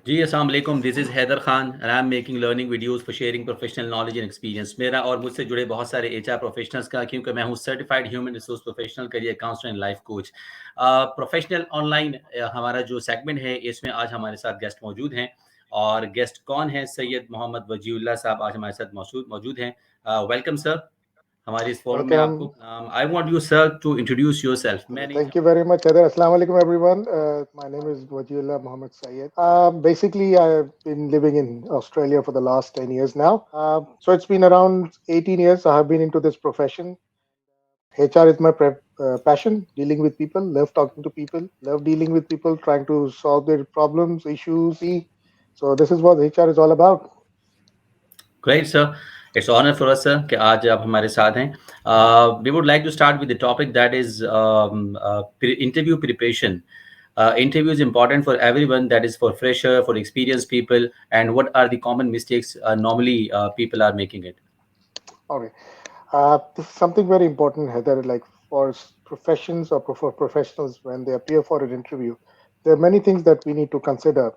जी अस्सलाम वालेकुम this is Haider Khan and I am making learning videos for sharing professional knowledge and experience. मेरा और मुझसे जुड़े बहुत सारे एचआर प्रोफेशनल्स का, क्योंकि मैं हूं certified human resource professional, career counselor and life coach. Professional online हमारा जो सेगमेंट है, इसमें आज हमारे साथ गेस्ट मौजूद हैं। और गेस्ट कौन है? सैयद मोहम्मद वजीउल्लाह साहब आज हमारे साथ मौजूद हैं। वेलकम सर हमारे इस फोरम में आपको। Welcome. I want you sir to introduce yourself. मैं नहीं Thank you very much, Heather. Assalamu alaikum, everyone. My name is Wajiullah Muhammad Syed. Basically, I've been living in Australia for the last 10 years now. So it's been around 18 years I have been into this profession. HR is my passion, dealing with people, love talking to people, love dealing with people, trying to solve their problems, issues. So this is what HR is all about. Great, sir. It's an honor for us, sir, कि आज आप हमारे साथ हैं. We would like to start with the topic that is interview preparation. Interview is important for everyone. That is for fresher, for experienced people. And what are the common mistakes normally people are making it? Okay. This is something very important, Heather. Like for professions or for professionals, when they appear for an interview, there are many things that we need to consider.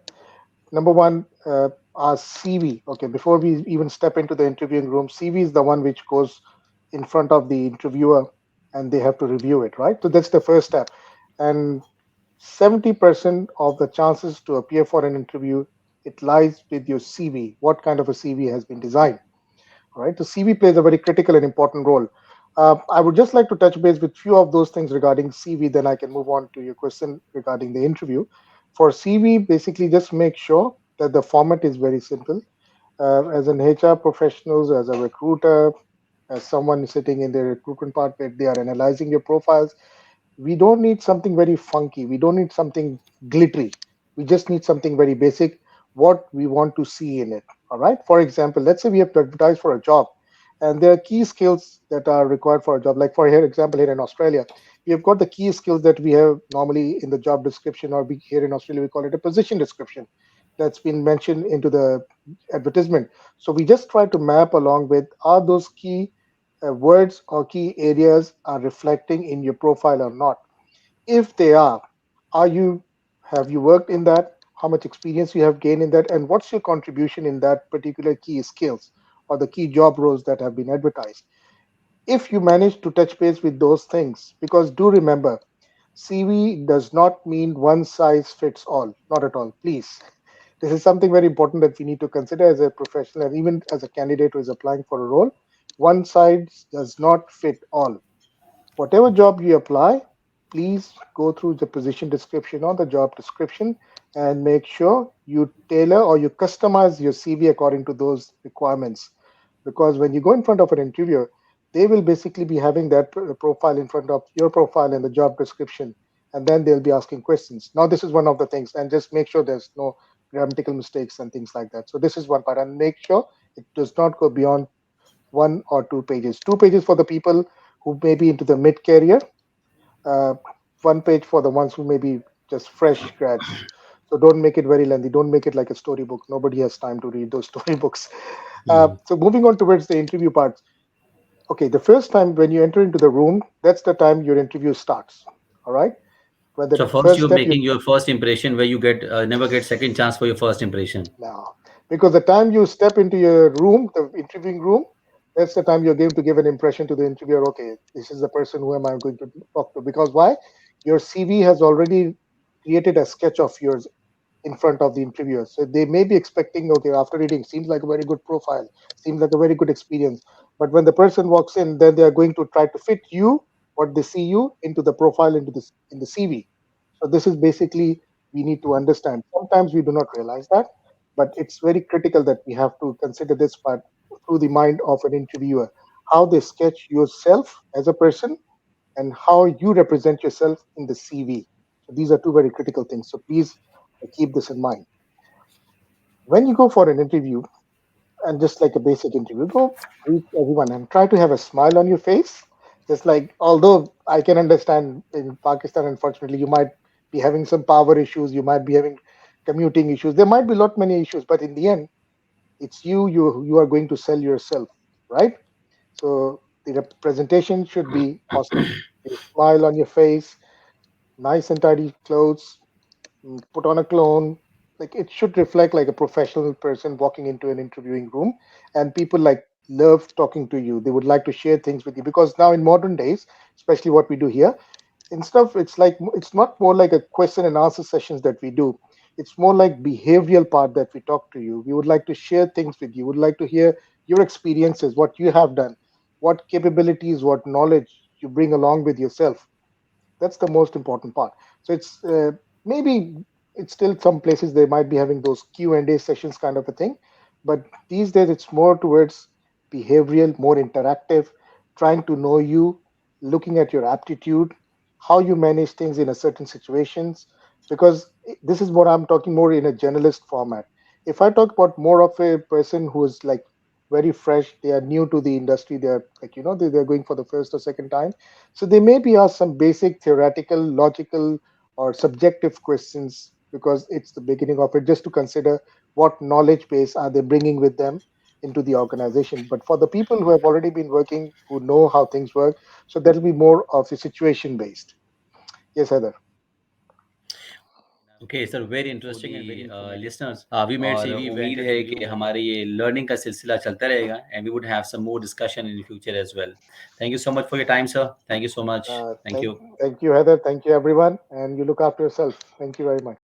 Number one, our CV. Okay, before we even step into the interviewing room, CV is the one which goes in front of the interviewer, and they have to review it, right? So that's the first step. And 70% of the chances to appear for an interview, it lies with your CV. What kind of a CV has been designed? Right? The CV plays a very critical and important role. I would just like to touch base with few of those things regarding CV, then I can move on to your question regarding the interview. For CV, basically just make sure that the format is very simple. As an HR professionals, as a recruiter, as someone sitting in the recruitment part where they are analyzing your profiles, we don't need something very funky. We don't need something glittery. We just need something very basic, what we want to see in it. All right. For example, let's say we have to advertise for a job, and there are key skills that are required for a job. Like for here, example, here in Australia, we have got the key skills that we have normally in the job description, or here in Australia, we call it a position description that's been mentioned into the advertisement. So we just try to map along with are those key words or key areas are reflecting in your profile or not. If they are you have you worked in that? How much experience you have gained in that, and what's your contribution in that particular key skills or the key job roles that have been advertised? If you manage to touch base with those things, because do remember, CV does not mean one size fits all, not at all, please. This is something very important that we need to consider as a professional and even as a candidate who is applying for a role. One size does not fit all. Whatever job you apply, please go through the position description or the job description and make sure you tailor or you customize your CV according to those requirements. Because when you go in front of an interviewer, they will basically be having that profile in front of your profile and the job description, and then they'll be asking questions. Now, this is one of the things, and just make sure there's no grammatical mistakes and things like that. So, this is one part, and make sure it does not go beyond 1 or 2 pages. 2 pages for the people who may be into the mid career, uh, 1 page for the ones who may be just fresh grads. So don't make it very lengthy. Don't make it like a storybook. Nobody has time to read those storybooks. Hmm. So moving on towards the interview part. Okay, the first time when you enter into the room, that's the time your interview starts. All right. When the So first first you're step you making your first impression, where you get never get second chance for your first impression. now, because the time you step into your room, the interviewing room, that's the time you're going to give an impression to the interviewer. Okay, this is the person who am I going to talk to? Because why? Your CV has already created a sketch of yours in front of the interviewer. So they may be expecting, okay, after reading, seems like a very good profile, seems like a very good experience. But when the person walks in, then they are going to try to fit you, what they see you, into the profile, into this in the CV. So this is basically we need to understand. Sometimes we do not realize that, but it's very critical that we have to consider this part through the mind of an interviewer, how they sketch yourself as a person and how you represent yourself in the CV. So these are two very critical things. So please keep this in mind. When you go for an interview, and just like a basic interview, go greet everyone and try to have a smile on your face. Just like, although I can understand in Pakistan, unfortunately, you might be having some power issues, you might be having commuting issues, there might be a lot many issues, but in the end, it's you are going to sell yourself, right? So the presentation should be awesome. A smile on your face, nice and tidy clothes, put on a cologne, like it should reflect like a professional person walking into an interviewing room, and people like love talking to you. They would like to share things with you, because now in modern days, especially what we do here, instead of, it's like, it's not more like a question and answer sessions that we do. It's more like behavioral part that we talk to you. We would like to share things with you, would like to hear your experiences, what you have done, what capabilities, what knowledge you bring along with yourself. That's the most important part. So it's maybe it's still some places they might be having those Q&A sessions kind of a thing, but these days it's more towards behavioral, more interactive, trying to know you, looking at your aptitude, how you manage things in a certain situations. Because this is what I'm talking more in a generalist format. If I talk about more of a person who is like very fresh, they are new to the industry, they're like, they're going for the first or second time, so they may be asked some basic theoretical, logical, or subjective questions, because it's the beginning of it, just to consider what knowledge base are they bringing with them into the organization. But for the people who have already been working, who know how things work, so that'll be more of a situation based. Yes, Heather. Okay sir, very interesting and very listeners, we made और उम्मीद है कि हमारे ये learning का सिलसिला चलता रहेगा, and we would have some more discussion in future as well. Thank you so much for your time sir. Thank you so much. Thank Thank, you. thank you, Heather. Thank you, everyone. And you look after yourself. Thank you very much.